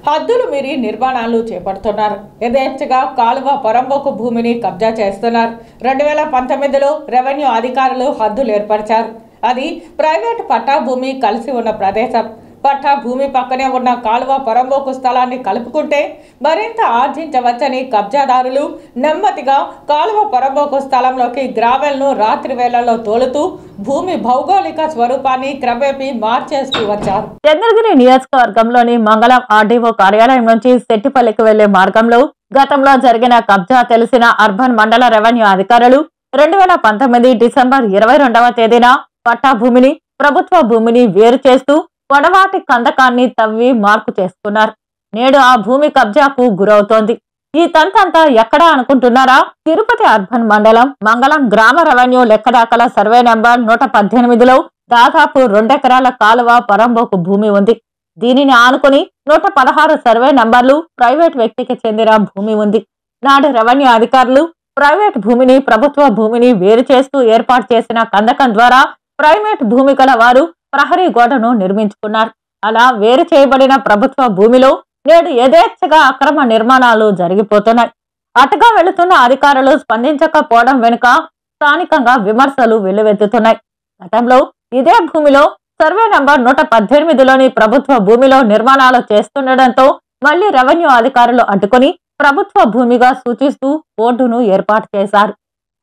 హద్దులు మీరి నిర్మాణాలు చేపడుతున్నారు. యథేచ్ఛగా కాలువ పొరంబోకు భూమిని కబ్జా చేస్తున్నారు. 2019లో రెవెన్యూ అధికారులు హద్దులు ఏర్పరిచారు. అది ప్రైవేటు పట్టా భూమి కలిసి ఉన్న ప్రదేశం. పట్టా భూమి పక్కనే ఉన్న కాలువ పొరంబోకు స్థలాన్ని కలుపుకుంటే మరింత ఆర్జించవచ్చని కబ్జాదారులు నెమ్మదిగా కాలువ పొరంబోకు స్థలంలోకి గ్రావెల్ను రాత్రి వేళల్లో తోలుతూ భూమి భౌగోళిక స్వరూపాన్ని క్రమేపీ మార్చేస్తూ వచ్చారు. చంద్రగిరి నియోజకవర్గంలోని మంగళం ఆర్డీఓ కార్యాలయం నుంచి సెట్టిపల్లికి వెళ్లే మార్గంలో గతంలో జరిగిన కబ్జా తెలిసిన అర్బన్ మండల రెవెన్యూ అధికారులు 2019 డిసెంబర్ 22వ తేదీన పట్టా భూమిని ప్రభుత్వ భూమిని వేరు చేస్తూ పొడవాటి కందకాన్ని తవ్వి మార్కు చేసుకున్నారు. నేడు ఆ భూమి కబ్జాకు గురవుతోంది. ఈ తంతంతా ఎక్కడా అనుకుంటున్నారా? తిరుపతి అర్బన్ మండలం మంగళం గ్రామ రెవెన్యూ లెక్కదాఖల సర్వే నెంబర్ 118లో దాదాపు 2 ఎకరాల కాలువ పొరంబోకు భూమి ఉంది. దీనిని ఆనుకుని 116 సర్వే నంబర్లు ప్రైవేట్ వ్యక్తికి చెందిన భూమి ఉంది. నాడు రెవెన్యూ అధికారులు ప్రైవేట్ భూమిని ప్రభుత్వ భూమిని వేరు చేస్తూ ఏర్పాటు చేసిన కందకం ద్వారా ప్రైవేట్ భూమి గల వారు ప్రహరీ గోడను నిర్మించుకున్నారు. అలా వేరు చేయబడిన ప్రభుత్వ భూమిలో నేడు యథేచ్ఛగా అక్రమ నిర్మాణాలు జరిగిపోతున్నాయి. అటుగా వెళుతున్న అధికారులు స్పందించకపోవడం వెనుక స్థానికంగా విమర్శలు వెల్లువెత్తుతున్నాయి. గతంలో ఇదే భూమిలో సర్వే నంబర్ 118లోని ప్రభుత్వ భూమిలో నిర్మాణాలు చేస్తుండటంతో మళ్లీ రెవెన్యూ అధికారులు అడ్డుకుని ప్రభుత్వ భూమిగా సూచిస్తూ బోర్డును ఏర్పాటు చేశారు.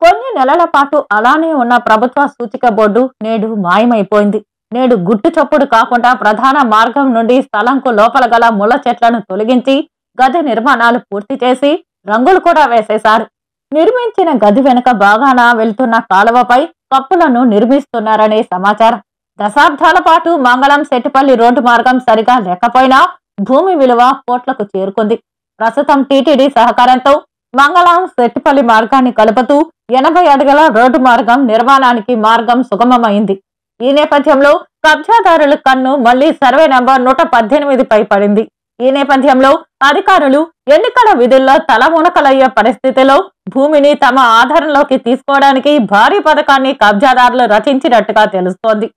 కొన్ని నెలల పాటు అలానే ఉన్న ప్రభుత్వ సూచిక బోర్డు నేడు మాయమైపోయింది. నేడు గుట్టు చప్పుడు కాకుండా ప్రధాన మార్గం నుండి స్థలంకు లోపల గల ముళ్ళ చెట్లను తొలగించి గది నిర్మాణాలు పూర్తి చేసి రంగులు కూడా వేసేశారు. నిర్మించిన గది వెనుక బాగాన వెళ్తున్న కాలువపై కప్పులను నిర్మిస్తున్నారనే సమాచారం. దశాబ్దాల పాటు మంగళం సెట్టిపల్లి రోడ్డు మార్గం సరిగా లేకపోయినా భూమి విలువ కోట్లకు చేరుకుంది. ప్రస్తుతం టీటీడీ సహకారంతో మంగళం సెట్టిపల్లి మార్గాన్ని కలుపుతూ 80 అడుగుల రోడ్డు మార్గం నిర్మాణానికి మార్గం సుగమమైంది. ఈ నేపథ్యంలో కబ్జాదారుల కన్ను మళ్లీ సర్వే నంబర్ 118పై పడింది. ఈ నేపథ్యంలో అధికారులు ఎన్నికల విధుల్లో తలమునకలయ్యే పరిస్థితిలో భూమిని తమ ఆధారంలోకి తీసుకోవడానికి భారీ పథకాన్ని కబ్జాదారులు రచించినట్టుగా తెలుస్తోంది.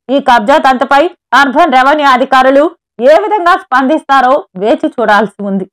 ఈ కబ్జా తంతుపై అర్బన్ రెవెన్యూ అధికారులు ఏ విధంగా స్పందిస్తారో వేచి చూడాల్సి ఉంది.